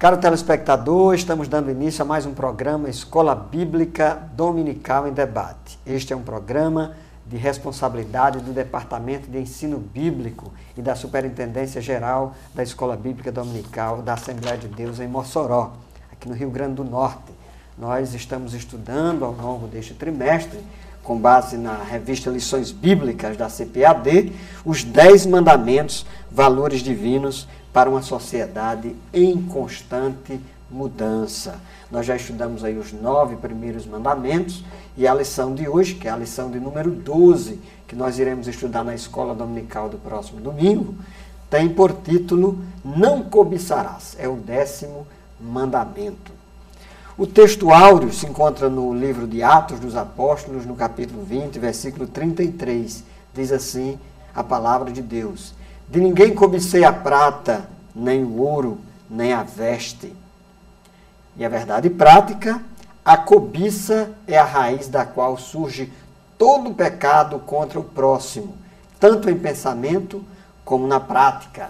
Caro telespectador, estamos dando início a mais um programa Escola Bíblica Dominical em Debate. Este é um programa de responsabilidade do Departamento de Ensino Bíblico e da Superintendência Geral da Escola Bíblica Dominical da Assembleia de Deus em Mossoró, aqui no Rio Grande do Norte. Nós estamos estudando ao longo deste trimestre, com base na revista Lições Bíblicas da CPAD, os 10 mandamentos, valores divinos para uma sociedade em constante mudança. Nós já estudamos aí os 9 primeiros mandamentos e a lição de hoje, que é a lição de número 12, que nós iremos estudar na escola dominical do próximo domingo, tem por título Não Cobiçarás. É o 10º mandamento. O texto áureo se encontra no livro de Atos dos Apóstolos, no capítulo 20, versículo 33. Diz assim a palavra de Deus: de ninguém cobicei a prata, nem o ouro, nem a veste. E a verdade prática, a cobiça é a raiz da qual surge todo o pecado contra o próximo, tanto em pensamento como na prática.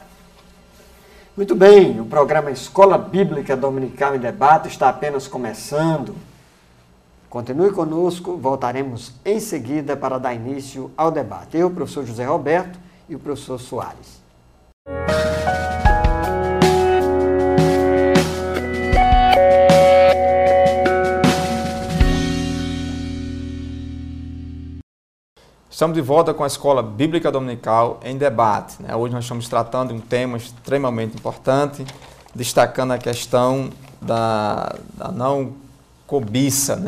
Muito bem, o programa Escola Bíblica Dominical em Debate está apenas começando. Continue conosco, voltaremos em seguida para dar início ao debate. Eu, o professor José Roberto, e o professor Soares. Estamos de volta com a Escola Bíblica Dominical em Debate. Hoje nós estamos tratando de um tema extremamente importante, destacando a questão da não cobiça,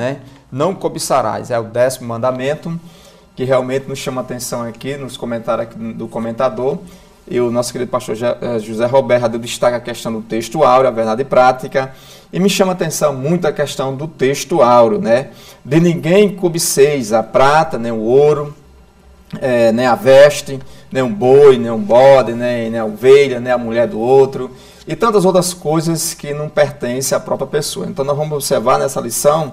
Não cobiçarás, é o 10º mandamento, que realmente nos chama a atenção aqui, nos comentários aqui do comentador. E o nosso querido pastor José Roberto deu destaque a questão do texto áureo, a verdade prática. E me chama a atenção muito a questão do texto áureo, De ninguém cobiceis a prata, nem o ouro, nem a veste, nem um boi, nem um bode, nem a ovelha, nem a mulher do outro, e tantas outras coisas que não pertencem à própria pessoa. Então nós vamos observar nessa lição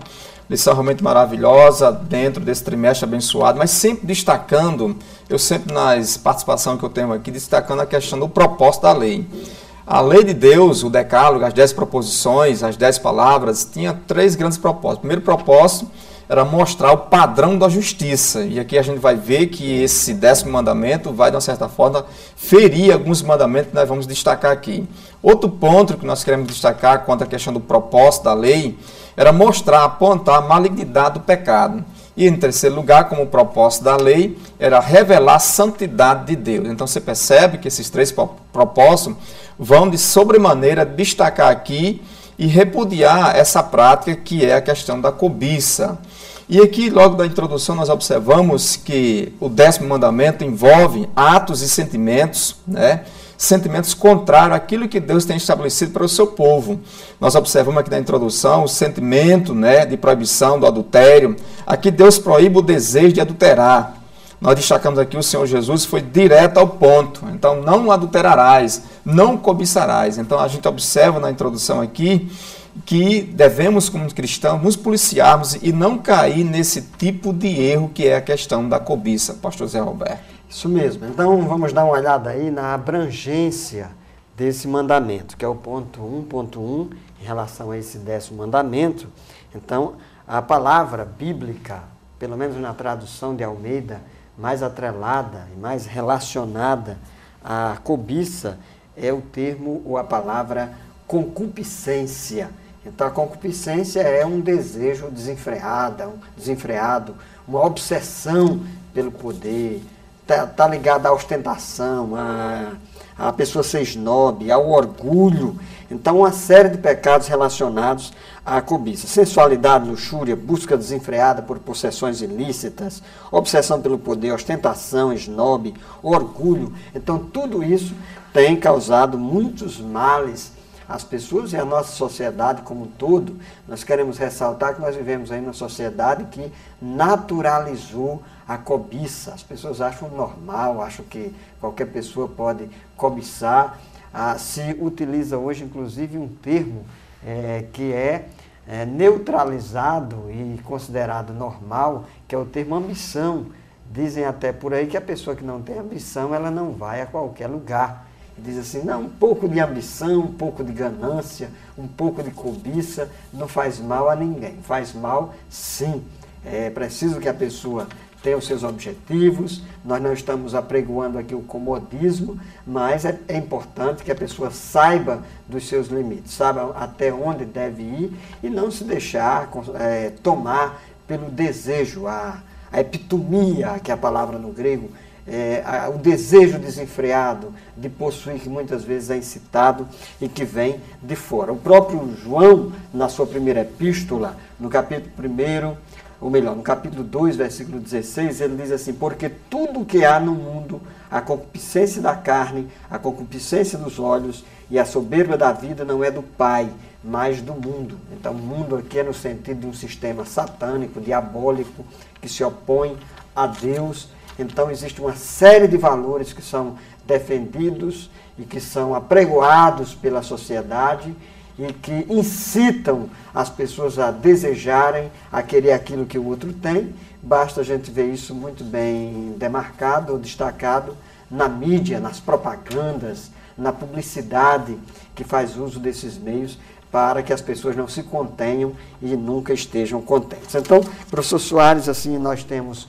realmente maravilhosa, dentro desse trimestre abençoado, mas sempre destacando, eu sempre nas participações que eu tenho aqui, destacando a questão do propósito da lei. A lei de Deus, o decálogo, as 10 proposições, as 10 palavras, tinha 3 grandes propósitos. O primeiro propósito era mostrar o padrão da justiça. E aqui a gente vai ver que esse 10º mandamento vai, de uma certa forma, ferir alguns mandamentos que nós vamos destacar aqui. Outro ponto que nós queremos destacar quanto à questão do propósito da lei era mostrar, apontar a malignidade do pecado. E, em terceiro lugar, como propósito da lei, era revelar a santidade de Deus. Então, você percebe que esses 3 propósitos vão, de sobremaneira, destacar aqui e repudiar essa prática que é a questão da cobiça. E aqui, logo da introdução, nós observamos que o 10º mandamento envolve atos e sentimentos, sentimentos contrários àquilo que Deus tem estabelecido para o seu povo. Nós observamos aqui na introdução o sentimento de proibição do adultério. Aqui Deus proíbe o desejo de adulterar. Nós destacamos aqui o Senhor Jesus foi direto ao ponto. Então, não adulterarás, não cobiçarás. Então, a gente observa na introdução aqui que devemos, como cristãos, nos policiarmos e não cair nesse tipo de erro que é a questão da cobiça. Pastor Zé Roberto. Isso mesmo. Então, vamos dar uma olhada aí na abrangência desse mandamento, que é o ponto 1.1, em relação a esse 10º mandamento. Então, a palavra bíblica, pelo menos na tradução de Almeida, mais atrelada e mais relacionada à cobiça, é o termo ou a palavra concupiscência. Então, a concupiscência é um desejo desenfreado, uma obsessão pelo poder, está ligada à ostentação, a pessoa ser snob, ao orgulho. Então, uma série de pecados relacionados à cobiça. Sensualidade, luxúria, busca desenfreada por possessões ilícitas, obsessão pelo poder, ostentação, snob, orgulho. Então, tudo isso tem causado muitos males às pessoas e à nossa sociedade como um todo. Nós queremos ressaltar que nós vivemos aí numa sociedade que naturalizou a cobiça. As pessoas acham normal, acham que qualquer pessoa pode cobiçar. Se utiliza hoje, inclusive, um termo que é neutralizado e considerado normal, que é o termo ambição. Dizem até por aí que a pessoa que não tem ambição, ela não vai a qualquer lugar. Diz assim, não, um pouco de ambição, um pouco de ganância, um pouco de cobiça não faz mal a ninguém. Faz mal, sim. É preciso que a pessoa tenha os seus objetivos. Nós não estamos apregoando aqui o comodismo, mas é importante que a pessoa saiba dos seus limites, saiba até onde deve ir e não se deixar tomar pelo desejo, a epitomia, que é a palavra no grego, o desejo desenfreado de possuir, que muitas vezes é incitado e que vem de fora. O próprio João, na sua primeira epístola, no capítulo 1, ou melhor, no capítulo 2, versículo 16, ele diz assim, porque tudo que há no mundo, a concupiscência da carne, a concupiscência dos olhos e a soberba da vida não é do Pai, mas do mundo. Então, o mundo aqui é no sentido de um sistema satânico, diabólico, que se opõe a Deus. Então, existe uma série de valores que são defendidos e que são apregoados pela sociedade e que incitam as pessoas a desejarem, a querer aquilo que o outro tem. Basta a gente ver isso muito bem demarcado ou destacado na mídia, nas propagandas, na publicidade que faz uso desses meios para que as pessoas não se contenham e nunca estejam contentes. Então, professor Soares, assim, nós temos,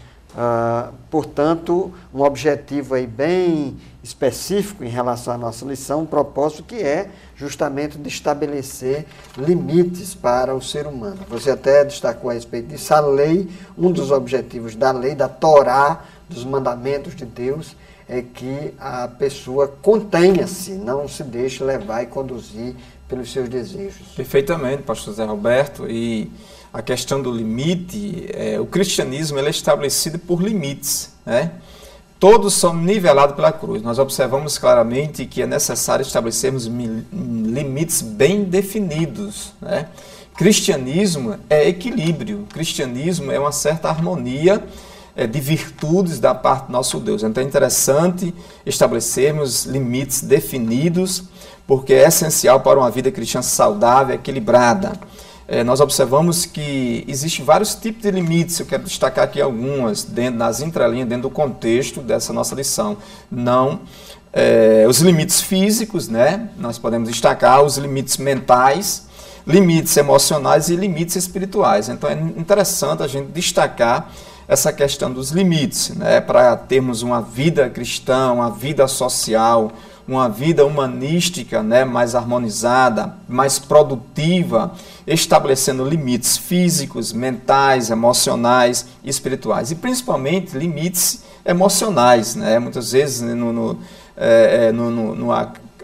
portanto, um objetivo aí bem específico em relação à nossa lição, um propósito que é justamente de estabelecer limites para o ser humano. Você até destacou a respeito disso, a lei, um dos objetivos da lei, da Torá, dos mandamentos de Deus, é que a pessoa contenha-se, não se deixe levar e conduzir pelos seus desejos. Perfeitamente, pastor Zé Roberto, e a questão do limite, o cristianismo ele é estabelecido por limites, né? Todos são nivelados pela cruz. Nós observamos claramente que é necessário estabelecermos limites bem definidos, né? Cristianismo é equilíbrio, cristianismo é uma certa harmonia de virtudes da parte do nosso Deus. Então é interessante estabelecermos limites definidos, porque é essencial para uma vida cristã saudável, equilibrada. Nós observamos que existem vários tipos de limites, eu quero destacar aqui algumas, nas entrelinhas, dentro do contexto dessa nossa lição. Não os limites físicos, né? Nós podemos destacar os limites mentais, limites emocionais e limites espirituais. Então é interessante a gente destacar essa questão dos limites, né? Para termos uma vida cristã, uma vida social, uma vida humanística, né, mais harmonizada, mais produtiva, estabelecendo limites físicos, mentais, emocionais e espirituais. E principalmente limites emocionais, né? Muitas vezes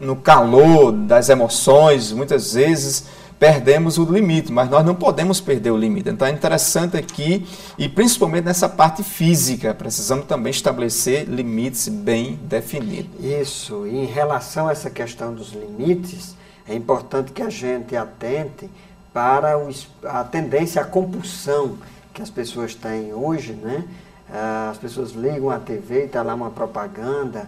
no calor das emoções, muitas vezes perdemos o limite, mas nós não podemos perder o limite. Então é interessante aqui, e principalmente nessa parte física, precisamos também estabelecer limites bem definidos. Isso, e em relação a essa questão dos limites, é importante que a gente atente para a tendência à compulsão que as pessoas têm hoje, né? As pessoas ligam a TV e está lá uma propaganda,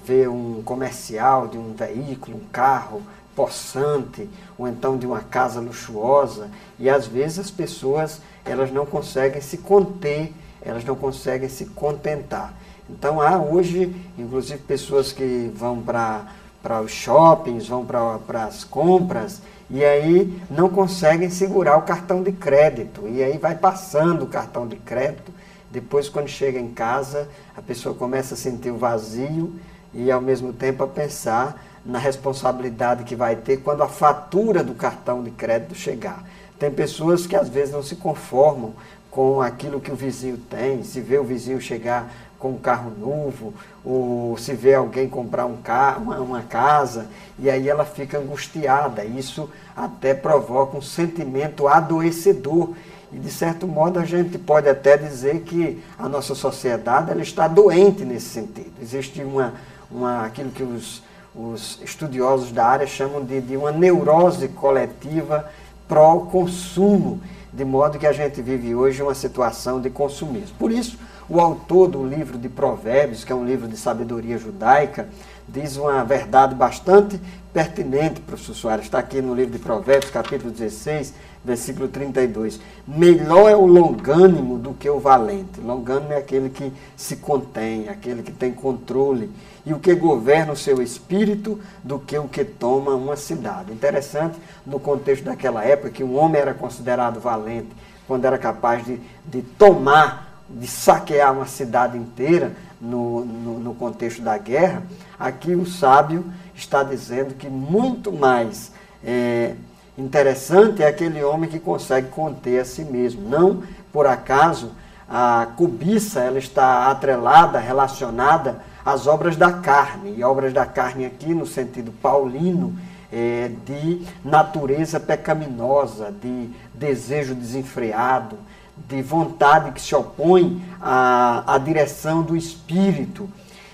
vê um comercial de um veículo, um carro possante, ou então de uma casa luxuosa, e às vezes as pessoas elas não conseguem se conter, elas não conseguem se contentar. Então há hoje, inclusive, pessoas que vão para os shoppings, vão para as compras, e aí não conseguem segurar o cartão de crédito, e aí vai passando o cartão de crédito, depois quando chega em casa, a pessoa começa a sentir o vazio e ao mesmo tempo a pensar na responsabilidade que vai ter quando a fatura do cartão de crédito chegar. Tem pessoas que às vezes não se conformam com aquilo que o vizinho tem, se vê o vizinho chegar com um carro novo, ou se vê alguém comprar um carro, uma casa, e aí ela fica angustiada. Isso até provoca um sentimento adoecedor. E, de certo modo, a gente pode até dizer que a nossa sociedade ela está doente nesse sentido. Existe aquilo que os estudiosos da área chamam de uma neurose coletiva pró-consumo, de modo que a gente vive hoje uma situação de consumismo. Por isso, o autor do livro de Provérbios, que é um livro de sabedoria judaica, diz uma verdade bastante pertinente, professor Soares. Está aqui no livro de Provérbios, capítulo 16, versículo 32. Melhor é o longânimo do que o valente. Longânimo é aquele que se contém, aquele que tem controle, e o que governa o seu espírito do que o que toma uma cidade. Interessante, no contexto daquela época, que um homem era considerado valente quando era capaz de tomar, de saquear uma cidade inteira no contexto da guerra. Aqui o sábio está dizendo que muito mais interessante é aquele homem que consegue conter a si mesmo. Não por acaso a cobiça ela está atrelada, relacionada às obras da carne. E obras da carne aqui no sentido paulino de natureza pecaminosa, de desejo desenfreado, de vontade que se opõe à direção do espírito.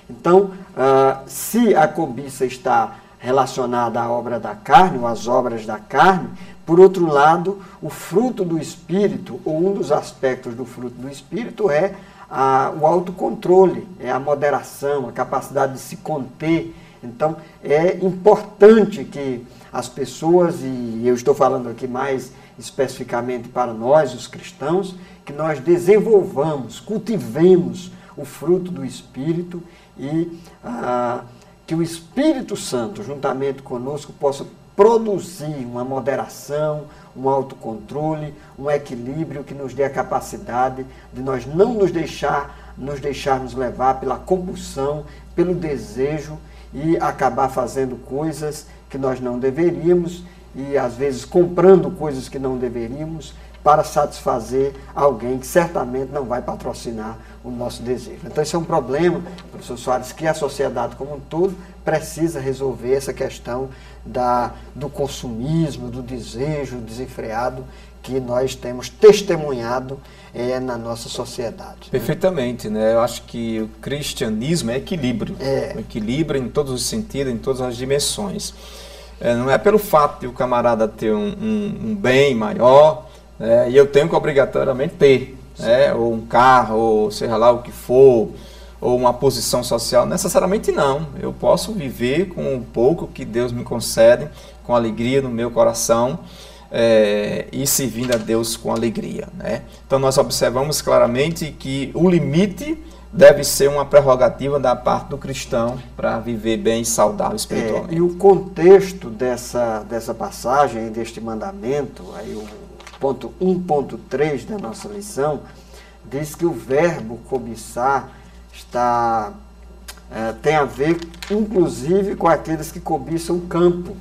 Então, se a cobiça está relacionada à obra da carne, ou às obras da carne, por outro lado, o fruto do espírito, ou um dos aspectos do fruto do espírito é o autocontrole, é a moderação, a capacidade de se conter. Então, é importante que as pessoas, e eu estou falando aqui mais especificamente para nós, os cristãos, que nós desenvolvamos, cultivemos o fruto do Espírito e que o Espírito Santo, juntamente conosco, possa produzir uma moderação, um autocontrole, um equilíbrio que nos dê a capacidade de nós não nos deixarmos levar pela compulsão, pelo desejo e acabar fazendo coisas que nós não deveríamos e, às vezes, comprando coisas que não deveríamos para satisfazer alguém que certamente não vai patrocinar o nosso desejo. Então, esse é um problema, professor Soares, que a sociedade como um todo precisa resolver essa questão do consumismo, do desejo desenfreado que nós temos testemunhado na nossa sociedade. Perfeitamente, né? Eu acho que o cristianismo é equilíbrio. É. Equilíbrio em todos os sentidos, em todas as dimensões. Não é pelo fato de o camarada ter um bem maior, e eu tenho que obrigatoriamente ter, ou um carro, ou seja lá o que for, ou uma posição social, necessariamente não. Eu posso viver com o pouco que Deus me concede, com alegria no meu coração, e servindo a Deus com alegria, né? Então nós observamos claramente que o limite deve ser uma prerrogativa da parte do cristão para viver bem e saudável espiritualmente. E o contexto dessa passagem, deste mandamento, aí o ponto 1.3 da nossa lição, diz que o verbo cobiçar tem a ver, inclusive, com aqueles que cobiçam o campo.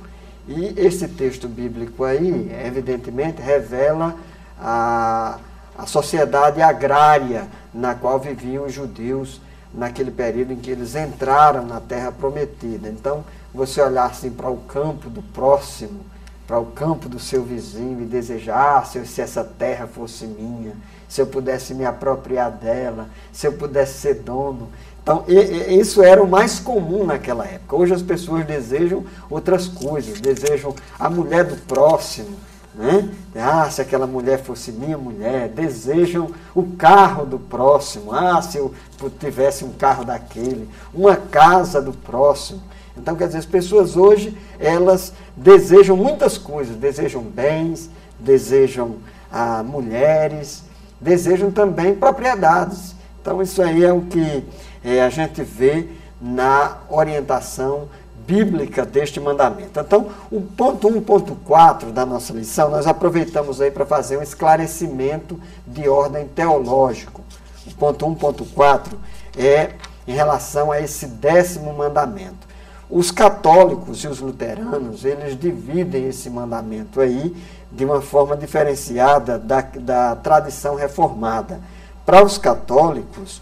E esse texto bíblico aí, evidentemente, revela a sociedade agrária na qual viviam os judeus naquele período em que eles entraram na terra prometida. Então, você olhar assim para o campo do próximo, para o campo do seu vizinho e desejar, se essa terra fosse minha, se eu pudesse me apropriar dela, se eu pudesse ser dono. Então, isso era o mais comum naquela época. Hoje as pessoas desejam outras coisas, desejam a mulher do próximo, né? Se aquela mulher fosse minha mulher, desejam o carro do próximo, se eu tivesse um carro daquele, uma casa do próximo. Então, quer dizer, as pessoas hoje, elas desejam muitas coisas, desejam bens, desejam mulheres, desejam também propriedades. Então, isso aí é o que a gente vê na orientação bíblica deste mandamento. Então, o ponto 1.4 da nossa lição, nós aproveitamos aí para fazer um esclarecimento de ordem teológico. O ponto 1.4 é em relação a esse 10º mandamento. Os católicos e os luteranos, eles dividem esse mandamento aí de uma forma diferenciada da tradição reformada. Para os católicos,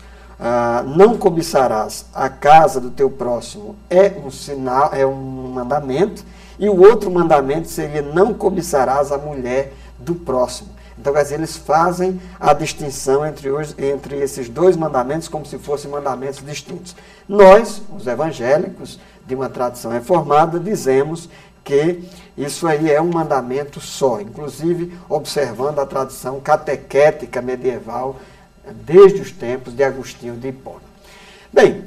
não cobiçarás a casa do teu próximo é um sinal, é um mandamento, e o outro mandamento seria não cobiçarás a mulher do próximo. Então, quer dizer, eles fazem a distinção entre esses dois mandamentos como se fossem mandamentos distintos. Nós, os evangélicos, de uma tradição reformada, dizemos que isso aí é um mandamento só, inclusive observando a tradição catequética medieval desde os tempos de Agostinho de Hipona. Bem,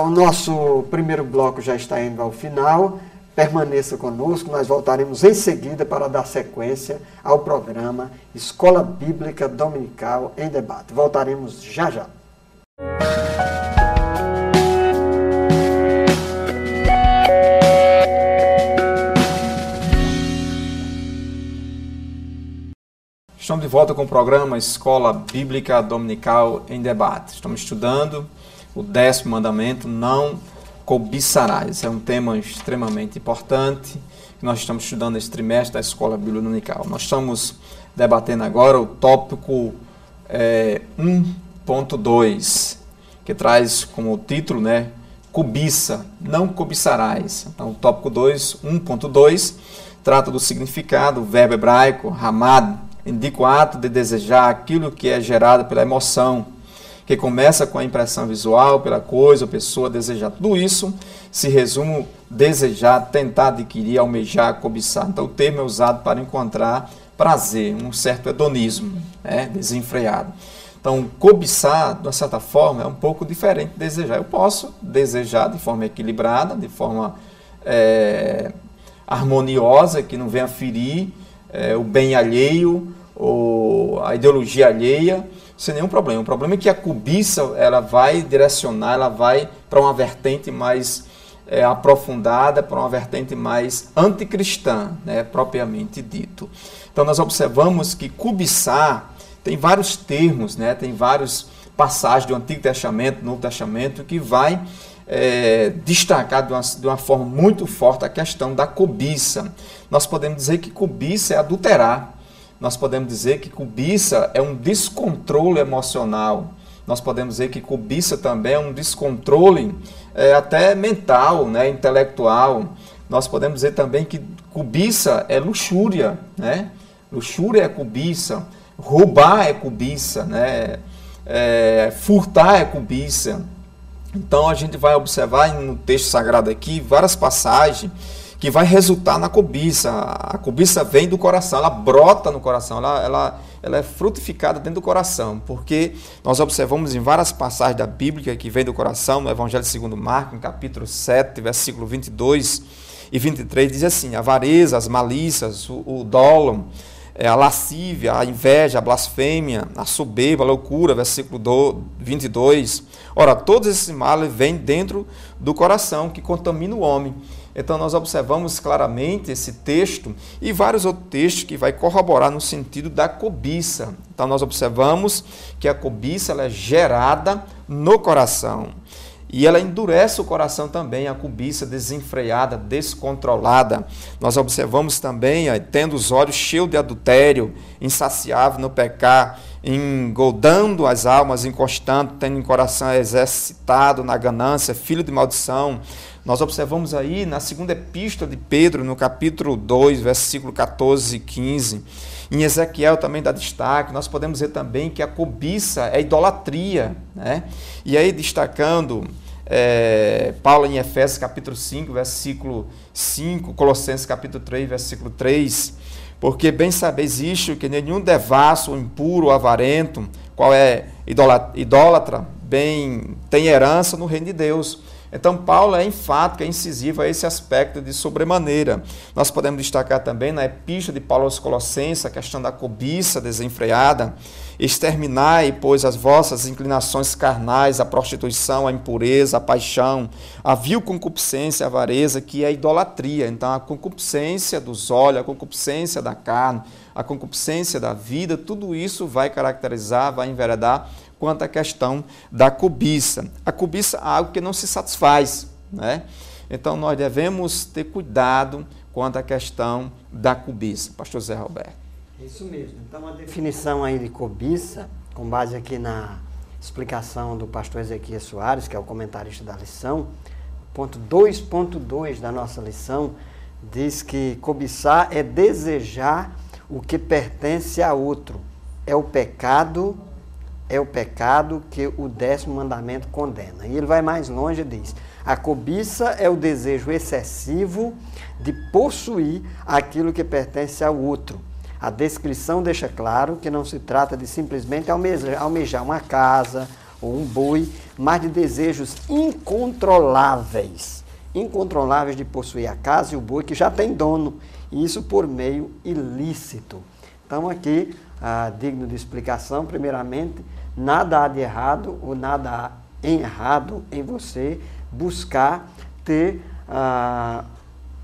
o nosso primeiro bloco já está indo ao final. Permaneça conosco, nós voltaremos em seguida para dar sequência ao programa Escola Bíblica Dominical em Debate. Voltaremos já já. Estamos de volta com o programa Escola Bíblica Dominical em Debate. Estamos estudando o 10º mandamento, não cobiçarás. Esse é um tema extremamente importante que nós estamos estudando nesse trimestre da Escola Bíblica Dominical. Nós estamos debatendo agora o tópico 1.2, que traz como título, cobiça, não cobiçarás. Então, o tópico 1.2, trata do significado, o verbo hebraico, hamad, indica o ato de desejar aquilo que é gerado pela emoção, que começa com a impressão visual, pela coisa ou pessoa desejar. Tudo isso se resume desejar, tentar adquirir, almejar, cobiçar. Então o termo é usado para encontrar prazer, um certo hedonismo, desenfreado. Então cobiçar, de uma certa forma, é um pouco diferente de desejar. Eu posso desejar de forma equilibrada, de forma harmoniosa, que não venha ferir o bem alheio ou a ideologia alheia, sem nenhum problema. O problema é que a cobiça, ela vai direcionar, ela vai para uma vertente mais aprofundada, para uma vertente mais anticristã, propriamente dito. Então nós observamos que cobiçar tem vários termos, tem várias passagens do Antigo Testamento, do Novo Testamento, que vai destacar de uma forma muito forte a questão da cobiça. Nós podemos dizer que cobiça é adulterar. Nós podemos dizer que cobiça é um descontrole emocional. Nós podemos dizer que cobiça também é um descontrole até mental, intelectual. Nós podemos dizer também que cobiça é luxúria, Luxúria é cobiça, roubar é cobiça, furtar é cobiça. Então a gente vai observar no texto sagrado aqui várias passagens que vai resultar na cobiça. A cobiça vem do coração, ela brota no coração, ela é frutificada dentro do coração, porque nós observamos em várias passagens da Bíblia que vem do coração, no Evangelho segundo Marcos, em capítulo 7, versículo 22 e 23, diz assim: a avareza, as malícias, o dolo, a lascívia, a inveja, a blasfêmia, a soberba, a loucura, versículo 22. Ora, todos esses males vêm dentro do coração, que contamina o homem. Então nós observamos claramente esse texto e vários outros textos que vai corroborar no sentido da cobiça. Então nós observamos que a cobiça ela é gerada no coração. E ela endurece o coração também, a cobiça desenfreada, descontrolada. Nós observamos também, tendo os olhos cheios de adultério, insaciável no pecar, engoldando as almas, encostando, tendo o coração exercitado na ganância, filho de maldição. Nós observamos aí na segunda epístola de Pedro, no capítulo 2, versículo 14 e 15. Em Ezequiel também dá destaque. Nós podemos ver também que a cobiça é idolatria, E aí destacando Paulo em Efésios capítulo 5, versículo 5, Colossenses capítulo 3, versículo 3, porque bem sabeis isto, que nenhum devasso, impuro, avarento, qual é idólatra, bem tem herança no reino de Deus. Então Paulo é enfático, é incisivo a esse aspecto de sobremaneira. Nós podemos destacar também na epístola de Paulo aos Colossenses a questão da cobiça desenfreada. Exterminai, pois, as vossas inclinações carnais, a prostituição, a impureza, a paixão, a vil concupiscência, a avareza, que é a idolatria. Então a concupiscência dos olhos, a concupiscência da carne, a concupiscência da vida, tudo isso vai caracterizar, vai enveredar quanto à questão da cobiça. A cobiça é algo que não se satisfaz, Então nós devemos ter cuidado quanto à questão da cobiça. Pastor Zé Roberto. Isso mesmo. Então a definição aí de cobiça, com base aqui na explicação do pastor Ezequias Soares, que é o comentarista da lição, ponto 2.2 da nossa lição, diz que cobiçar é desejar o que pertence a outro. É o pecado que o 10º mandamento condena. E ele vai mais longe e diz: a cobiça é o desejo excessivo de possuir aquilo que pertence ao outro. A descrição deixa claro que não se trata de simplesmente almejar uma casa ou um boi, mas de desejos incontroláveis incontroláveis de possuir a casa e o boi que já tem dono, e isso por meio ilícito. Então aqui, digno de explicação, primeiramente, nada há de errado ou nada há errado em você buscar ter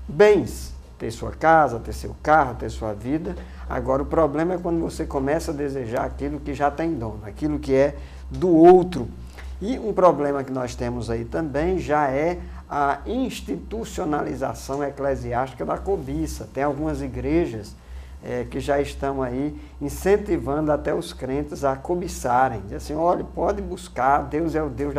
bens, ter sua casa, ter seu carro, ter sua vida. Agora o problema é quando você começa a desejar aquilo que já tem dono, aquilo que é do outro. E um problema que nós temos aí também já é a institucionalização eclesiástica da cobiça. Tem algumas igrejas que já estão aí incentivando até os crentes a cobiçarem. Diz assim, olha, pode buscar, Deus é o Deus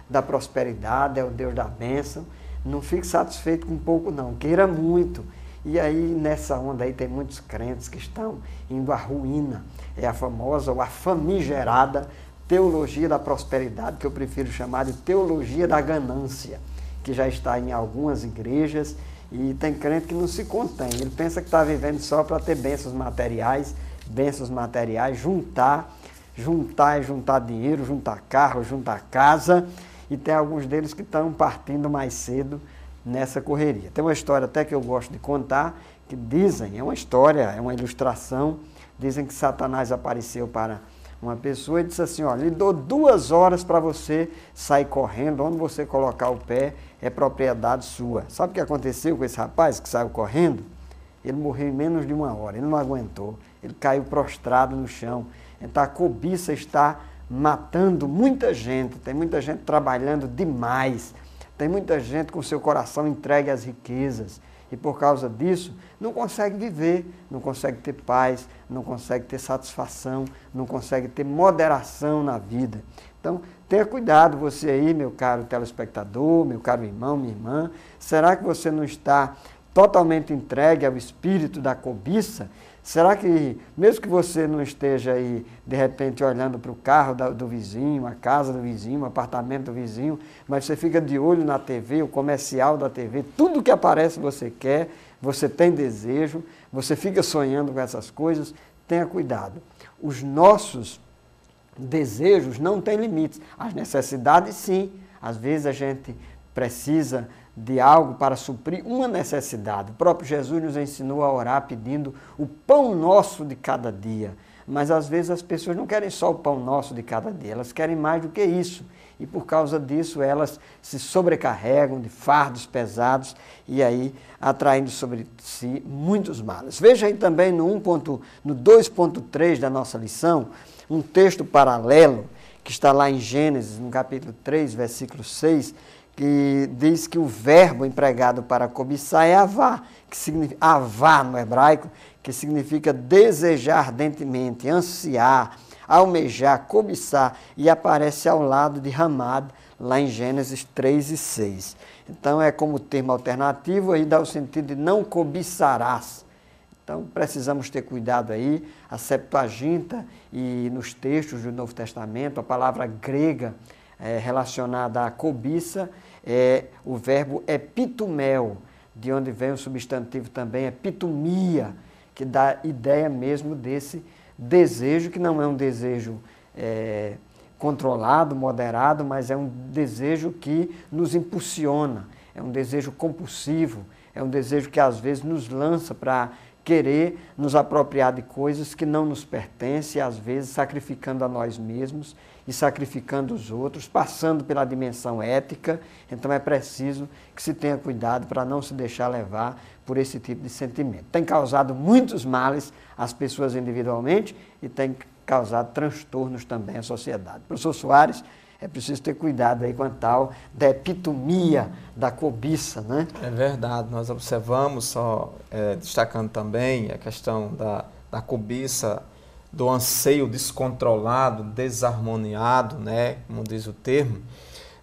da prosperidade, é o Deus da bênção. Não fique satisfeito com pouco não, queira muito. E aí nessa onda aí tem muitos crentes que estão indo à ruína. É a famosa ou a famigerada teologia da prosperidade, que eu prefiro chamar de teologia da ganância, que já está em algumas igrejas, e tem crente que não se contém. Ele pensa que está vivendo só para ter bênçãos materiais, juntar dinheiro, juntar carro, juntar casa, e tem alguns deles que estão partindo mais cedo nessa correria. Tem uma história até que eu gosto de contar, que dizem, é uma história, é uma ilustração, dizem que Satanás apareceu para uma pessoa e disse assim, olha, lhe dou 2 horas para você sair correndo, onde você colocar o pé é propriedade sua. Sabe o que aconteceu com esse rapaz que saiu correndo? Ele morreu em menos de 1 hora, ele não aguentou, ele caiu prostrado no chão. Então a cobiça está matando muita gente, tem muita gente trabalhando demais, tem muita gente com seu coração entregue às riquezas e por causa disso não consegue viver, não consegue ter paz, não consegue ter satisfação, não consegue ter moderação na vida. Então tenha cuidado você aí, meu caro telespectador, meu caro irmão, minha irmã, será que você não está totalmente entregue ao espírito da cobiça? Será que, mesmo que você não esteja aí, de repente, olhando para o carro do vizinho, a casa do vizinho, o apartamento do vizinho, mas você fica de olho na TV, o comercial da TV, tudo que aparece você quer, você tem desejo, você fica sonhando com essas coisas, tenha cuidado. Os nossos desejos não têm limites. As necessidades, sim. Às vezes a gente precisa de algo para suprir uma necessidade. O próprio Jesus nos ensinou a orar pedindo o pão nosso de cada dia. Mas às vezes as pessoas não querem só o pão nosso de cada dia, elas querem mais do que isso. E por causa disso elas se sobrecarregam de fardos pesados e aí atraindo sobre si muitos males. Veja aí também no 2.3 da nossa lição, um texto paralelo que está lá em Gênesis, no capítulo 3, versículo 6, que diz que o verbo empregado para cobiçar é avá, que significa avá no hebraico, que significa desejar ardentemente, ansiar, almejar, cobiçar, e aparece ao lado de Hamad, lá em Gênesis 3 e 6. Então é como termo alternativo, aí dá o sentido de não cobiçarás. Então precisamos ter cuidado aí, a Septuaginta e nos textos do Novo Testamento, a palavra grega relacionada à cobiça, o verbo epitumel, de onde vem o substantivo também epitumia, que dá ideia mesmo desse desejo, que não é um desejo controlado, moderado, mas é um desejo que nos impulsiona, é um desejo compulsivo, é um desejo que às vezes nos lança para querer nos apropriar de coisas que não nos pertencem, às vezes sacrificando a nós mesmos e sacrificando os outros, passando pela dimensão ética. Então é preciso que se tenha cuidado para não se deixar levar por esse tipo de sentimento. Tem causado muitos males às pessoas individualmente e tem causado transtornos também à sociedade. Professor Soares, é preciso ter cuidado aí com a tal da epitomia da cobiça, né? É verdade, nós observamos, só destacando também a questão da cobiça, do anseio descontrolado, desarmoniado, né, como diz o termo,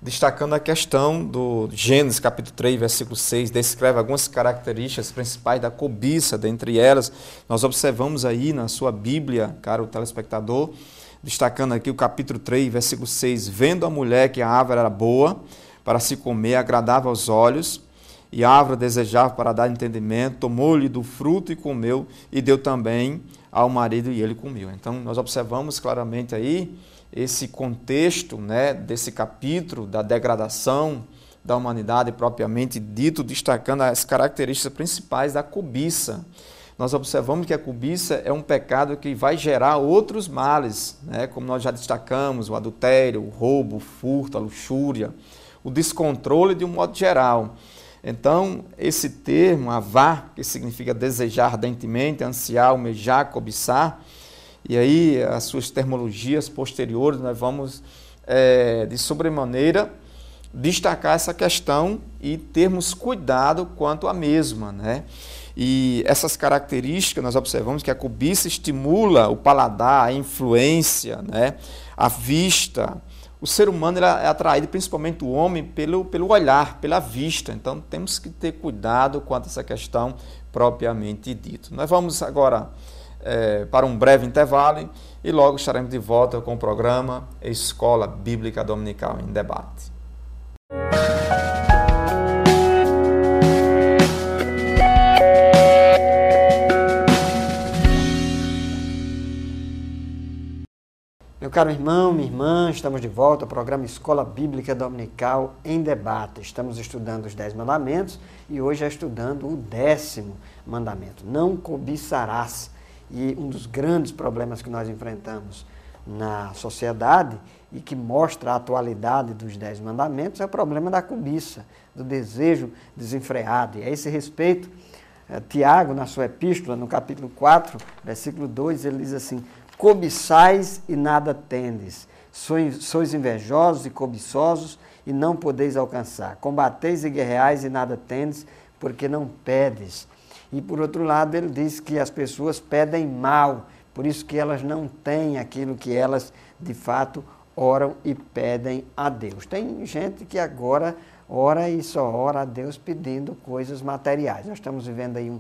destacando a questão do Gênesis capítulo 3, versículo 6, descreve algumas características principais da cobiça. Dentre elas, nós observamos aí na sua Bíblia, caro telespectador, destacando aqui o capítulo 3, versículo 6, vendo a mulher que a árvore era boa para se comer, agradável aos olhos, e a árvore desejável para dar entendimento, tomou-lhe do fruto e comeu, e deu também ao marido e ele comeu. Então, nós observamos claramente aí esse contexto, né, desse capítulo da degradação da humanidade propriamente dito, destacando as características principais da cobiça. Nós observamos que a cobiça é um pecado que vai gerar outros males, né? Como nós já destacamos, o adultério, o roubo, o furto, a luxúria, o descontrole de um modo geral. Então, esse termo, avar, que significa desejar ardentemente, ansiar, almejar, cobiçar, e aí as suas terminologias posteriores, nós vamos, de sobremaneira, destacar essa questão e termos cuidado quanto à mesma, né? E essas características, nós observamos que a cobiça estimula o paladar, a influência, né? A vista. O ser humano é atraído, principalmente o homem, pelo olhar, pela vista. Então, temos que ter cuidado quanto a essa questão propriamente dita. Nós vamos agora para um breve intervalo e logo estaremos de volta com o programa Escola Bíblica Dominical em Debate. Meu caro irmão, minha irmã, estamos de volta ao programa Escola Bíblica Dominical em Debate. Estamos estudando os 10 mandamentos e hoje já estudando o 10º mandamento. Não cobiçarás. E um dos grandes problemas que nós enfrentamos na sociedade e que mostra a atualidade dos 10 mandamentos é o problema da cobiça, do desejo desenfreado. E a esse respeito, Tiago, na sua epístola, no capítulo 4, versículo 2, ele diz assim: cobiçais e nada tendes, sois invejosos e cobiçosos e não podeis alcançar. Combateis e guerreais e nada tendes, porque não pedes. E por outro lado, ele diz que as pessoas pedem mal, por isso que elas não têm aquilo que elas de fato oram e pedem a Deus. Tem gente que agora ora e só ora a Deus pedindo coisas materiais. Nós estamos vivendo aí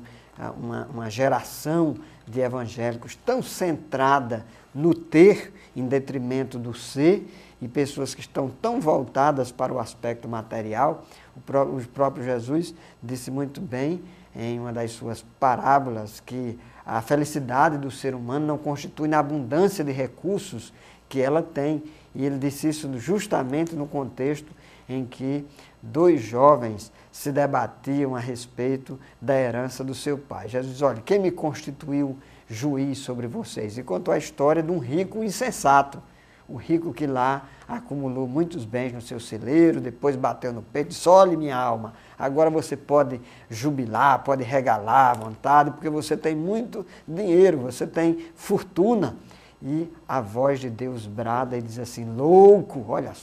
uma geração de evangélicos tão centrada no ter em detrimento do ser, e pessoas que estão tão voltadas para o aspecto material. O próprio Jesus disse muito bem em uma das suas parábolas que a felicidade do ser humano não constitui na abundância de recursos que ela tem. E ele disse isso justamente no contexto em que 2 jovens se debatiam a respeito da herança do seu pai. Jesus diz: olha, quem me constituiu juiz sobre vocês? E contou a história de um rico insensato. O rico que lá acumulou muitos bens no seu celeiro, depois bateu no peito e disse: olhe, minha alma, agora você pode jubilar, pode regalar à vontade, porque você tem muito dinheiro, você tem fortuna. E a voz de Deus brada e diz assim: louco, olha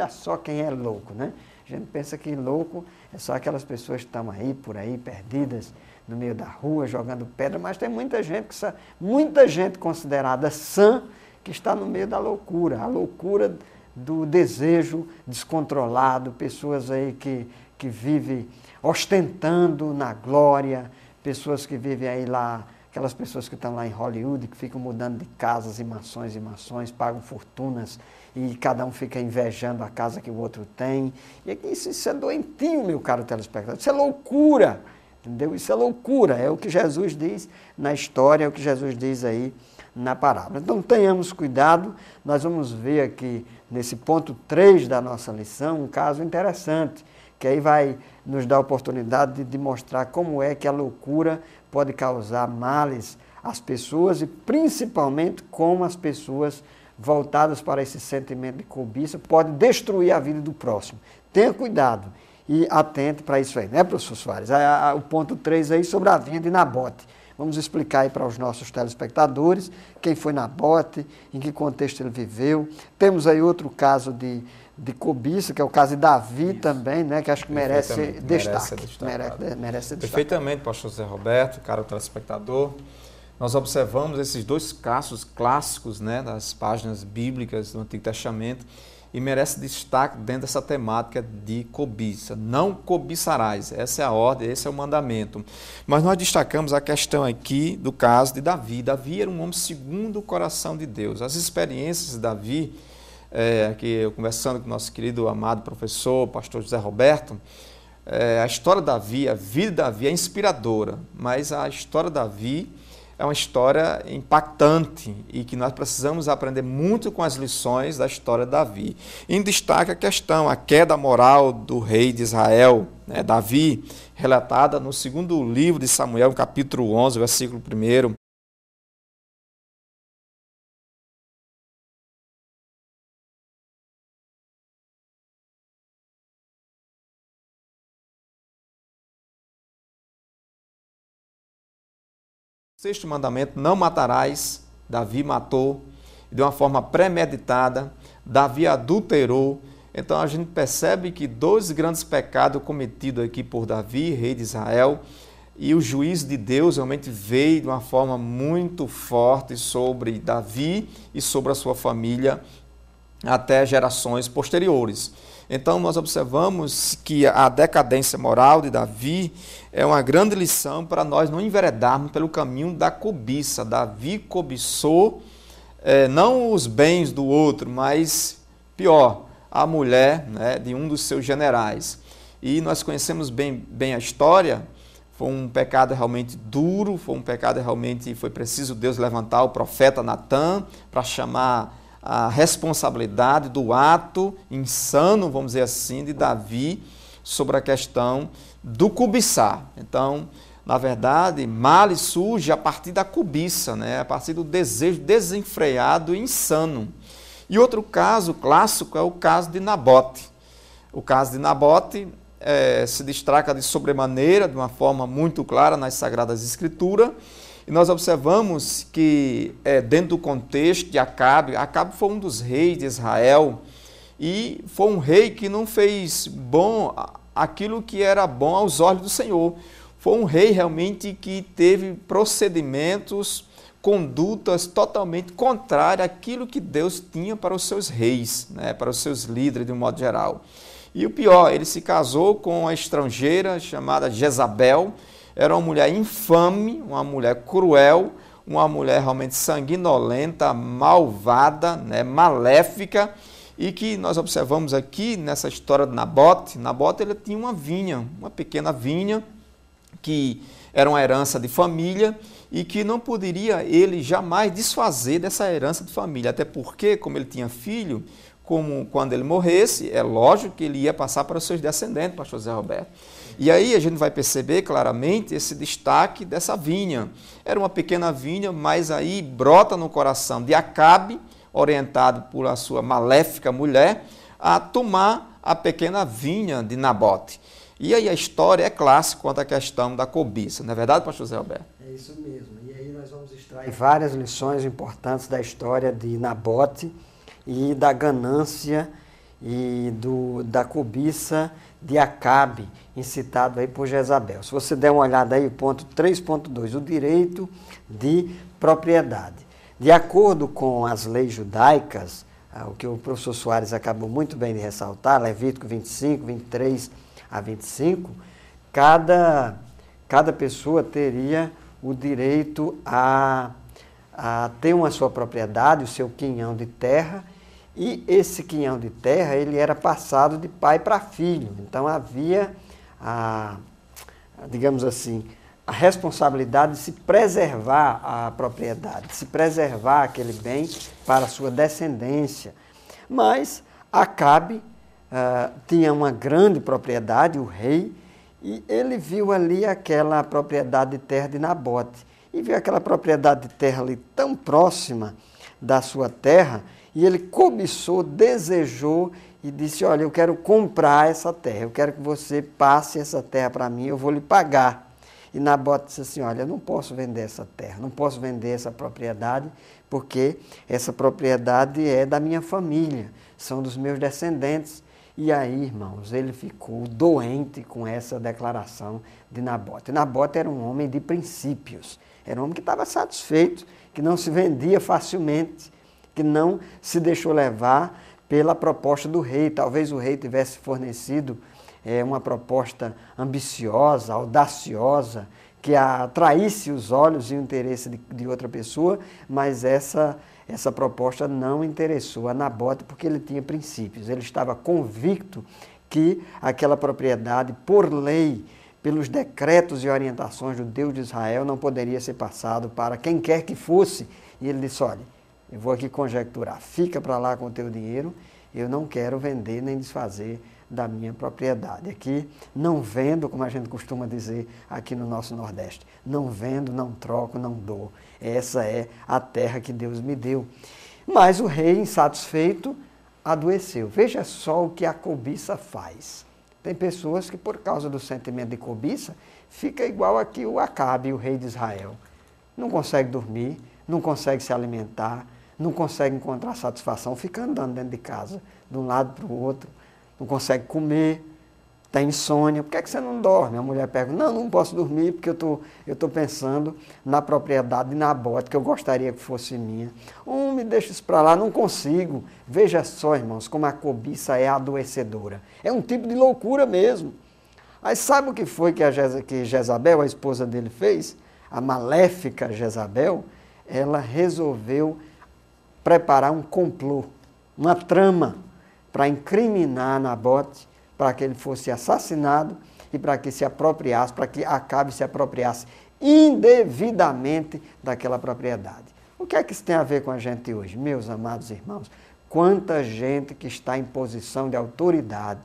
só quem é louco, né? A gente pensa que louco é só aquelas pessoas que estão aí, por aí, perdidas no meio da rua, jogando pedra, mas tem muita gente considerada sã que está no meio da loucura, a loucura do desejo descontrolado, pessoas aí que vivem ostentando na glória, pessoas que vivem aí lá, aquelas pessoas que estão lá em Hollywood, que ficam mudando de casas e mansões, pagam fortunas e cada um fica invejando a casa que o outro tem. E isso é doentio, meu caro telespectador, isso é loucura, entendeu? Isso é loucura, é o que Jesus diz na história, é o que Jesus diz aí na parábola. Então tenhamos cuidado, nós vamos ver aqui nesse ponto 3 da nossa lição um caso interessante, que aí vai nos dar a oportunidade de mostrar como é que a loucura pode causar males às pessoas e principalmente como as pessoas voltadas para esse sentimento de cobiça podem destruir a vida do próximo. Tenha cuidado e atente para isso aí, né, professor Soares? O ponto 3 aí sobre a vinha de Nabote. Vamos explicar aí para os nossos telespectadores quem foi Nabote, em que contexto ele viveu. Temos aí outro caso de cobiça, que é o caso de Davi também, né, que acho que merece destaque. Merece destaque. Perfeitamente, pastor Zé Roberto, caro telespectador. Nós observamos esses 2 casos clássicos, né, das páginas bíblicas do Antigo Testamento, e merece destaque dentro dessa temática de cobiça. Não cobiçarás, essa é a ordem, esse é o mandamento. Mas nós destacamos a questão aqui do caso de Davi. Davi era um homem segundo o coração de Deus. As experiências de Davi, aqui eu conversando com o nosso querido amado professor, pastor José Roberto, a história de Davi, a vida de Davi é inspiradora, mas a história de Davi, é uma história impactante e que nós precisamos aprender muito com as lições da história de Davi. Em destaque a questão, a queda moral do rei de Israel, né, Davi, relatada no segundo livro de Samuel, capítulo 11, versículo 1. Sexto mandamento, não matarás. Davi matou de uma forma premeditada, Davi adulterou. Então a gente percebe que dois grandes pecados cometidos aqui por Davi, rei de Israel, e o juízo de Deus realmente veio de uma forma muito forte sobre Davi e sobre a sua família até gerações posteriores. Então nós observamos que a decadência moral de Davi é uma grande lição para nós não enveredarmos pelo caminho da cobiça. Davi cobiçou não os bens do outro, mas pior, a mulher, né, de um dos seus generais. E nós conhecemos bem a história. Foi um pecado realmente duro, foi um pecado realmente, foi preciso Deus levantar o profeta Natã para chamar a responsabilidade do ato insano, vamos dizer assim, de Davi sobre a questão do cobiçar. Então, na verdade, male surge a partir da cobiça, né? A partir do desejo desenfreado e insano. E outro caso clássico é o caso de Nabote. O caso de Nabote se destaca de sobremaneira, de uma forma muito clara nas Sagradas Escrituras. E nós observamos que, dentro do contexto de Acabe foi um dos reis de Israel e foi um rei que não fez bom aquilo que era bom aos olhos do Senhor. Foi um rei realmente que teve procedimentos, condutas totalmente contrárias àquilo que Deus tinha para os seus reis, né, para os seus líderes de um modo geral. E o pior, ele se casou com uma estrangeira chamada Jezabel. Era uma mulher infame, uma mulher cruel, uma mulher realmente sanguinolenta, malvada, né, maléfica, e que nós observamos aqui nessa história de Nabote. Nabote ele tinha uma vinha, uma pequena vinha, que era uma herança de família e que não poderia ele jamais desfazer dessa herança de família, até porque, como ele tinha filho, como quando ele morresse, é lógico que ele ia passar para os seus descendentes, pastor Zé Roberto. E aí a gente vai perceber claramente esse destaque dessa vinha. Era uma pequena vinha, mas aí brota no coração de Acabe, orientado por a sua maléfica mulher, a tomar a pequena vinha de Nabote. E aí a história é clássica quanto à questão da cobiça. Não é verdade, pastor Zé Roberto? É isso mesmo. E aí nós vamos extrair várias lições importantes da história de Nabote e da ganância e da cobiça de Acabe, incitado aí por Jezabel. Se você der uma olhada aí, o ponto 3.2, o direito de propriedade. De acordo com as leis judaicas, o que o professor Soares acabou muito bem de ressaltar, Levítico 25, 23 a 25, cada pessoa teria o direito a ter uma sua propriedade, o seu quinhão de terra, e esse quinhão de terra ele era passado de pai para filho. Então havia, digamos assim, a responsabilidade de se preservar a propriedade, de se preservar aquele bem para a sua descendência. Mas Acabe tinha uma grande propriedade, o rei, e ele viu ali aquela propriedade de terra de Nabote. E viu aquela propriedade de terra ali tão próxima da sua terra, e ele cobiçou, desejou e disse, olha, eu quero comprar essa terra, eu quero que você passe essa terra para mim, eu vou lhe pagar. E Nabote disse assim, olha, eu não posso vender essa terra, não posso vender essa propriedade, porque essa propriedade é da minha família, são dos meus descendentes. E aí, irmãos, ele ficou doente com essa declaração de Nabote. Nabote era um homem de princípios, era um homem que estava satisfeito, que não se vendia facilmente, que não se deixou levar pela proposta do rei. Talvez o rei tivesse fornecido uma proposta ambiciosa, audaciosa, que atraísse os olhos e o interesse de outra pessoa, mas essa proposta não interessou a Nabote porque ele tinha princípios. Ele estava convicto que aquela propriedade, por lei, pelos decretos e orientações do Deus de Israel, não poderia ser passado para quem quer que fosse. E ele disse, olha, eu vou aqui conjecturar, fica para lá com o teu dinheiro, eu não quero vender nem desfazer da minha propriedade. Aqui, não vendo, como a gente costuma dizer aqui no nosso Nordeste, não vendo, não troco, não dou. Essa é a terra que Deus me deu. Mas o rei, insatisfeito, adoeceu. Veja só o que a cobiça faz. Tem pessoas que, por causa do sentimento de cobiça, fica igual aqui o Acabe, o rei de Israel. Não consegue dormir, não consegue se alimentar, não consegue encontrar satisfação, fica andando dentro de casa, de um lado para o outro, não consegue comer, tem insônia. Por que você não dorme? A mulher pergunta, não posso dormir porque eu estou pensando na propriedade de Nabote, que eu gostaria que fosse minha. Me deixa isso para lá, não consigo. Veja só, irmãos, como a cobiça é adoecedora. É um tipo de loucura mesmo. Aí sabe o que foi que Jezabel, a esposa dele, fez? A maléfica Jezabel, ela resolveu preparar um complô, uma trama para incriminar Nabote, para que ele fosse assassinado e para que se apropriasse, para que Acabe se apropriasse indevidamente daquela propriedade. O que é que isso tem a ver com a gente hoje? Meus amados irmãos, quanta gente que está em posição de autoridade,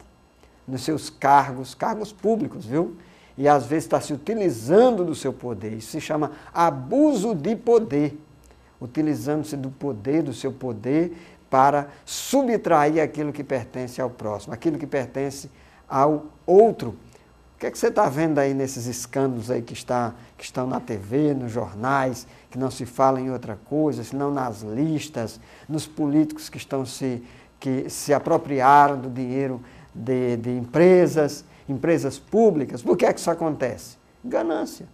nos seus cargos públicos, viu? E às vezes está se utilizando do seu poder. Isso se chama abuso de poder. Utilizando-se do poder, do seu poder, para subtrair aquilo que pertence ao próximo, aquilo que pertence ao outro. O que é que você está vendo aí nesses escândalos aí que estão na TV, nos jornais, que não se fala em outra coisa, senão nas listas, nos políticos que se apropriaram do dinheiro de empresas públicas? Por que é que isso acontece? Ganância,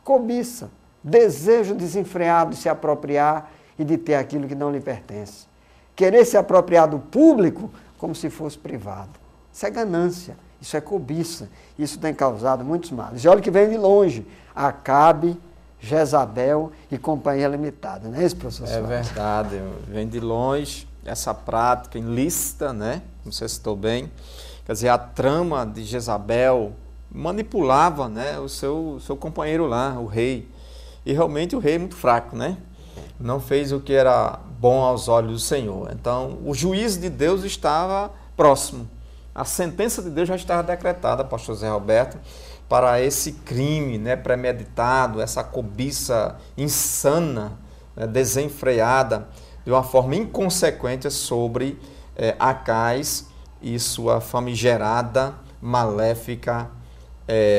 cobiça, desejo desenfreado de se apropriar e de ter aquilo que não lhe pertence. Querer se apropriar do público como se fosse privado. Isso é ganância, isso é cobiça. Isso tem causado muitos males. E olha que vem de longe. Acabe, Jezabel e Companhia Limitada. Não é isso, professor? É verdade. Vem de longe essa prática ilícita, né? Como você citou bem. Quer dizer, a trama de Jezabel manipulava, né, o seu companheiro lá, o rei. E realmente o rei é muito fraco, né? Não fez o que era bom aos olhos do Senhor. Então, o juízo de Deus estava próximo. A sentença de Deus já estava decretada, pastor Zé Roberto, para esse crime, né, premeditado, essa cobiça insana, né, desenfreada, de uma forma inconsequente sobre Acais e sua famigerada, maléfica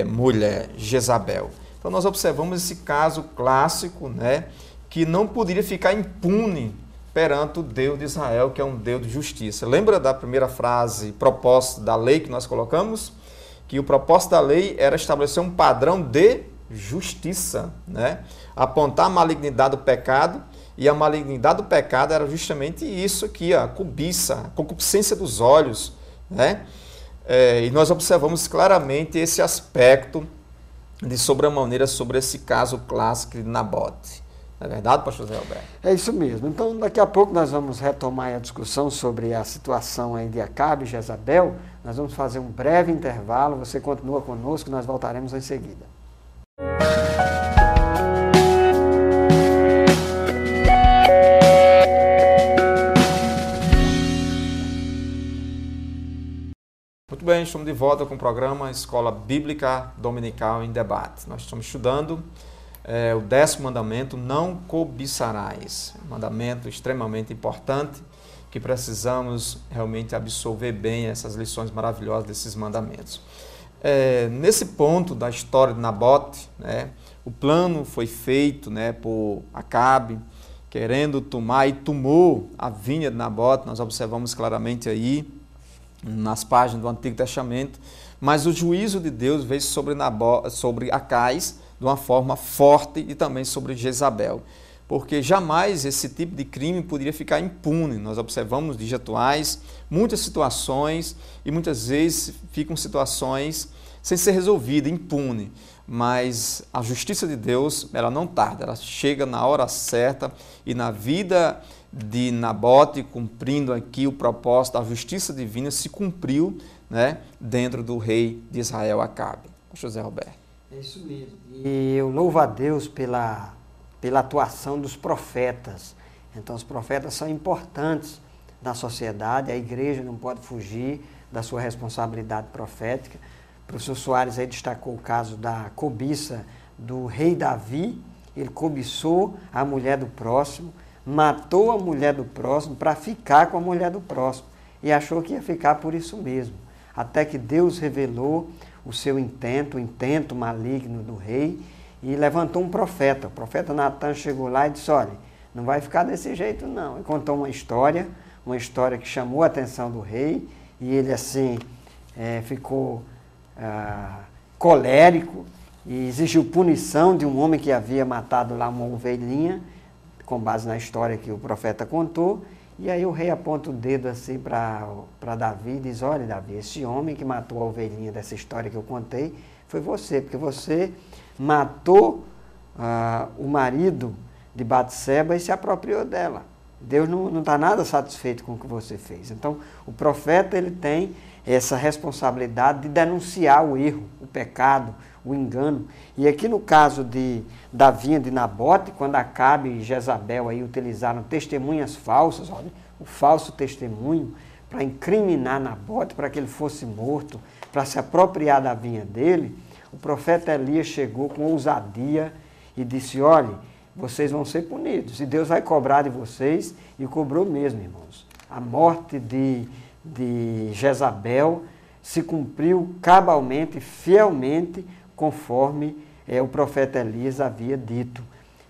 mulher, Jezabel. Então, nós observamos esse caso clássico, né, que não poderia ficar impune perante o Deus de Israel, que é um Deus de justiça. Lembra da primeira frase, propósito da lei que nós colocamos? Que o propósito da lei era estabelecer um padrão de justiça, né? Apontar a malignidade do pecado, e a malignidade do pecado era justamente isso aqui, a cobiça, a concupiscência dos olhos, né? E nós observamos claramente esse aspecto de sobremaneira sobre esse caso clássico de Nabote. Não é verdade, pastor Zé Alberto? É isso mesmo. Então, daqui a pouco nós vamos retomar a discussão sobre a situação aí de Acabe e Jezabel. Nós vamos fazer um breve intervalo. Você continua conosco, nós voltaremos em seguida. Muito bem, estamos de volta com o programa Escola Bíblica Dominical em Debate. Nós estamos estudando o 10º mandamento, não cobiçarás. Um mandamento extremamente importante, que precisamos realmente absorver bem essas lições maravilhosas desses mandamentos. Nesse ponto da história de Nabote, né, o plano foi feito, né, por Acabe, querendo tomar, e tomou a vinha de Nabote. Nós observamos claramente aí, nas páginas do Antigo Testamento, mas o juízo de Deus veio sobre Acais de uma forma forte e também sobre Jezabel, porque jamais esse tipo de crime poderia ficar impune. Nós observamos nos dias atuais muitas situações e muitas vezes ficam situações sem ser resolvidas, impune, mas a justiça de Deus, ela não tarda, ela chega na hora certa, e na vida de Nabote, cumprindo aqui o propósito da justiça divina, se cumpriu, né, dentro do rei de Israel, Acabe. José Roberto. É isso mesmo. E eu louvo a Deus pela atuação dos profetas. Então, os profetas são importantes na sociedade, a igreja não pode fugir da sua responsabilidade profética. O professor Soares aí destacou o caso da cobiça do rei Davi. Ele cobiçou a mulher do próximo, matou a mulher do próximo para ficar com a mulher do próximo e achou que ia ficar por isso mesmo. Até que Deus revelou o seu intento, o intento maligno do rei, e levantou um profeta. O profeta Natan chegou lá e disse, olha, não vai ficar desse jeito não. E contou uma história que chamou a atenção do rei, e ele assim ficou colérico e exigiu punição de um homem que havia matado lá uma ovelhinha, com base na história que o profeta contou. E aí o rei aponta o dedo assim para Davi e diz, olha Davi, esse homem que matou a ovelhinha dessa história que eu contei foi você, porque você matou o marido de Batseba e se apropriou dela. Deus não está nada satisfeito com o que você fez. Então o profeta ele tem essa responsabilidade de denunciar o erro, o pecado, o engano. E aqui no caso da vinha de Nabote, quando Acabe e Jezabel aí utilizaram testemunhas falsas, olha, o falso testemunho, para incriminar Nabote, para que ele fosse morto, para se apropriar da vinha dele, o profeta Elias chegou com ousadia e disse, olha, vocês vão ser punidos, e Deus vai cobrar de vocês, e cobrou mesmo, irmãos. A morte de Jezabel se cumpriu cabalmente, fielmente, conforme o profeta Elias havia dito.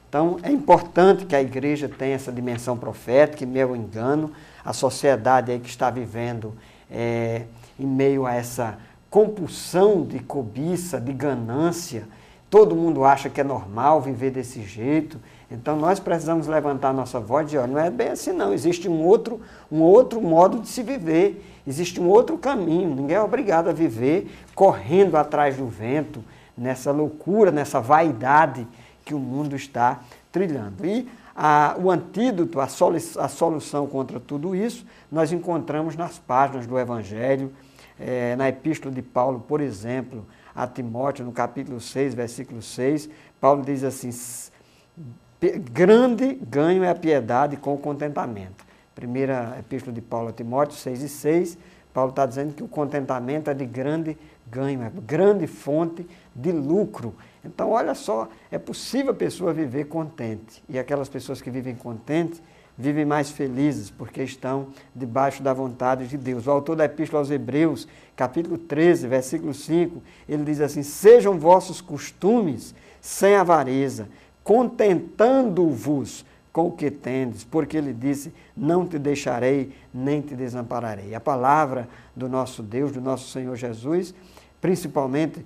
Então, é importante que a igreja tenha essa dimensão profética, em meio ao engano, a sociedade aí que está vivendo em meio a essa compulsão de cobiça, de ganância, todo mundo acha que é normal viver desse jeito. Então, nós precisamos levantar nossa voz e dizer, não é bem assim não, existe um outro modo de se viver, existe um outro caminho, ninguém é obrigado a viver correndo atrás do vento, nessa loucura, nessa vaidade que o mundo está trilhando. E o antídoto, a solução contra tudo isso, nós encontramos nas páginas do Evangelho, na Epístola de Paulo, por exemplo, a Timóteo, no capítulo 6, versículo 6, Paulo diz assim, grande ganho é a piedade com o contentamento. Primeira Epístola de Paulo a Timóteo, 6:6, Paulo está dizendo que o contentamento é de grande ganho, é grande fonte de lucro. Então, olha só, é possível a pessoa viver contente. E aquelas pessoas que vivem contentes, vivem mais felizes, porque estão debaixo da vontade de Deus. O autor da Epístola aos Hebreus, capítulo 13, versículo 5, ele diz assim, sejam vossos costumes sem avareza, contentando-vos com o que tendes, porque ele disse, não te deixarei, nem te desampararei. A palavra do nosso Deus, do nosso Senhor Jesus, principalmente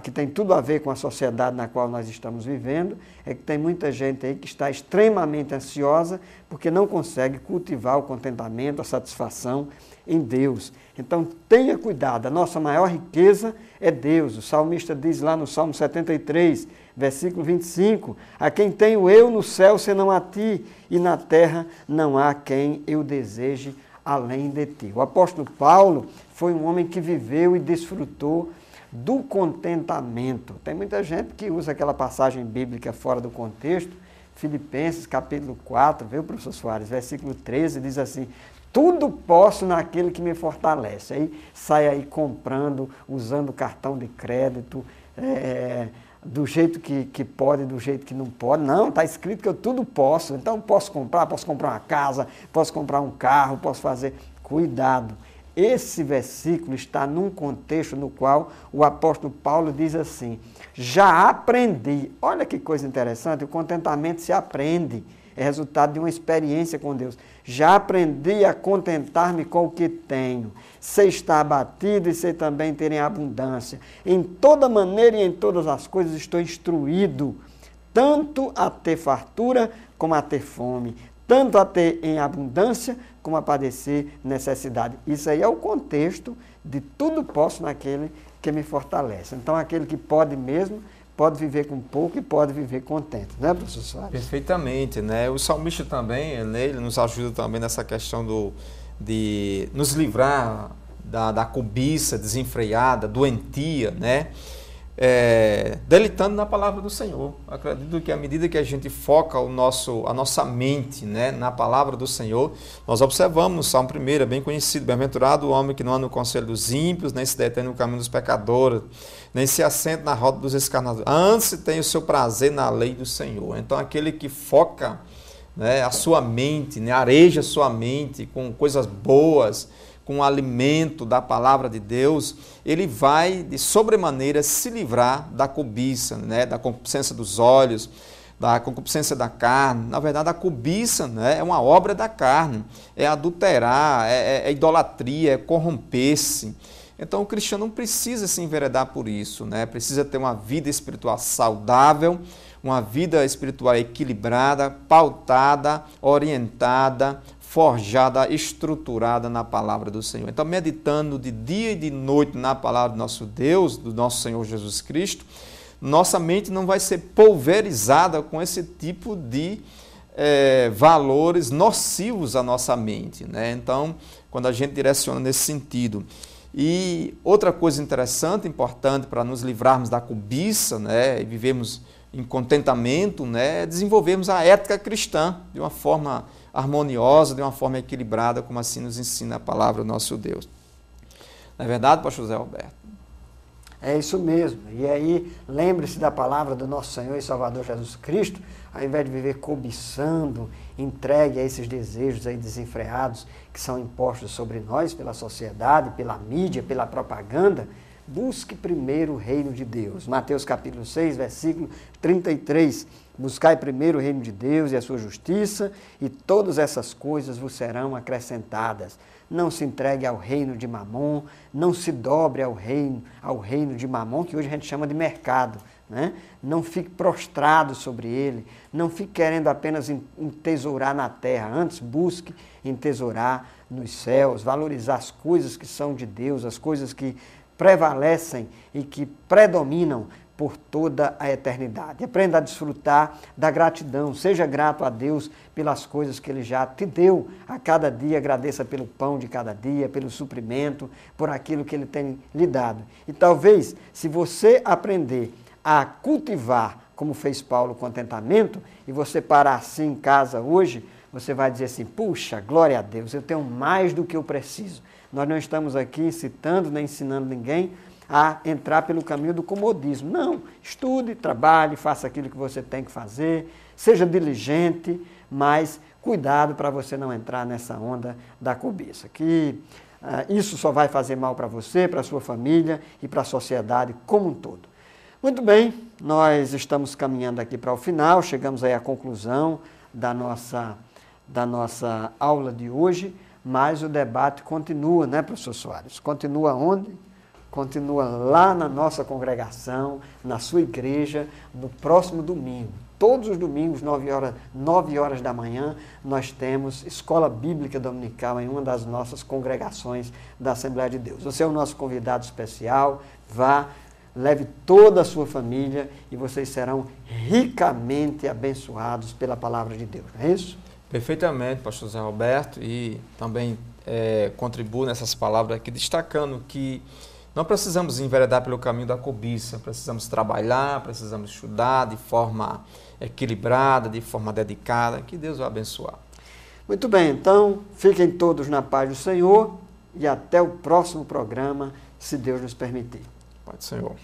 que tem tudo a ver com a sociedade na qual nós estamos vivendo, é que tem muita gente aí que está extremamente ansiosa porque não consegue cultivar o contentamento, a satisfação em Deus. Então tenha cuidado, a nossa maior riqueza é Deus. O salmista diz lá no Salmo 73, versículo 25, a quem tenho eu no céu senão a ti, e na terra não há quem eu deseje além de ti. O apóstolo Paulo foi um homem que viveu e desfrutou do contentamento. Tem muita gente que usa aquela passagem bíblica fora do contexto, Filipenses capítulo 4, viu, professor Soares, versículo 13, diz assim, tudo posso naquele que me fortalece. Aí sai aí comprando, usando cartão de crédito, do jeito que pode, do jeito que não pode. Não, está escrito que eu tudo posso. Então posso comprar uma casa, posso comprar um carro, posso fazer. Cuidado. Esse versículo está num contexto no qual o apóstolo Paulo diz assim, já aprendi. Olha que coisa interessante, o contentamento se aprende, é resultado de uma experiência com Deus. Já aprendi a contentar-me com o que tenho, sei estar abatido e sei também ter em abundância. Em toda maneira e em todas as coisas estou instruído, tanto a ter fartura como a ter fome, tanto a ter em abundância como a padecer necessidade. Isso aí é o contexto de tudo posso naquele que me fortalece. Então, aquele que pode mesmo, pode viver com pouco e pode viver contente, né, professor Soares? Perfeitamente, né? O salmista também, ele nos ajuda também nessa questão de nos livrar da cobiça desenfreada, doentia, né? deleitando na palavra do Senhor. Acredito que à medida que a gente foca a nossa mente, né, na palavra do Senhor, nós observamos no Salmo 1, é bem conhecido: bem-aventurado o homem que não anda no conselho dos ímpios, nem se detém no caminho dos pecadores, nem se assenta na roda dos escarnecedores. Antes tem o seu prazer na lei do Senhor. Então aquele que foca, né, a sua mente, né, areja a sua mente com coisas boas, com o alimento da palavra de Deus, ele vai de sobremaneira se livrar da cobiça, né, da concupiscência dos olhos, da concupiscência da carne. Na verdade, a cobiça, né, é uma obra da carne, é adulterar, é idolatria, é corromper-se. Então o cristiano não precisa se enveredar por isso, né? Precisa ter uma vida espiritual saudável, uma vida espiritual equilibrada, pautada, orientada, forjada, estruturada na palavra do Senhor. Então, meditando de dia e de noite na palavra do nosso Deus, do nosso Senhor Jesus Cristo, nossa mente não vai ser pulverizada com esse tipo de valores nocivos à nossa mente, né? Então, quando a gente direciona nesse sentido. E outra coisa interessante, importante para nos livrarmos da cobiça, né, e vivermos em contentamento, né, é desenvolvermos a ética cristã de uma forma harmoniosa, de uma forma equilibrada, como assim nos ensina a palavra do nosso Deus. Não é verdade, pastor José Roberto? É isso mesmo. E aí, lembre-se da palavra do nosso Senhor e Salvador Jesus Cristo, ao invés de viver cobiçando, entregue a esses desejos aí desenfreados que são impostos sobre nós pela sociedade, pela mídia, pela propaganda. Busque primeiro o reino de Deus. Mateus capítulo 6, versículo 33. Buscai primeiro o reino de Deus e a sua justiça, e todas essas coisas vos serão acrescentadas. Não se entregue ao reino de Mamon, não se dobre ao reino de Mamon, que hoje a gente chama de mercado, né? Não fique prostrado sobre ele, não fique querendo apenas entesourar na terra, antes busque entesourar nos céus, valorizar as coisas que são de Deus, as coisas que prevalecem e que predominam por toda a eternidade. Aprenda a desfrutar da gratidão. Seja grato a Deus pelas coisas que Ele já te deu a cada dia. Agradeça pelo pão de cada dia, pelo suprimento, por aquilo que Ele tem lhe dado. E talvez, se você aprender a cultivar, como fez Paulo, o contentamento, e você parar assim em casa hoje, você vai dizer assim: puxa, glória a Deus, eu tenho mais do que eu preciso. Nós não estamos aqui incitando nem ensinando ninguém a entrar pelo caminho do comodismo. Não, estude, trabalhe, faça aquilo que você tem que fazer, seja diligente, mas cuidado para você não entrar nessa onda da cobiça, que isso só vai fazer mal para você, para a sua família e para a sociedade como um todo. Muito bem, nós estamos caminhando aqui para o final, chegamos aí à conclusão da nossa aula de hoje, mas o debate continua, né, professor Soares? Continua onde? Continua lá na nossa congregação, na sua igreja, no próximo domingo. Todos os domingos, 9 horas da manhã, nós temos Escola Bíblica Dominical em uma das nossas congregações da Assembleia de Deus. Você é o nosso convidado especial, vá, leve toda a sua família e vocês serão ricamente abençoados pela palavra de Deus, não é isso? Perfeitamente, pastor José Roberto, e também contribuo nessas palavras aqui, destacando que não precisamos enveredar pelo caminho da cobiça, precisamos trabalhar, precisamos estudar de forma equilibrada, de forma dedicada, que Deus vai abençoar. Muito bem, então fiquem todos na paz do Senhor e até o próximo programa, se Deus nos permitir. Pai do Senhor.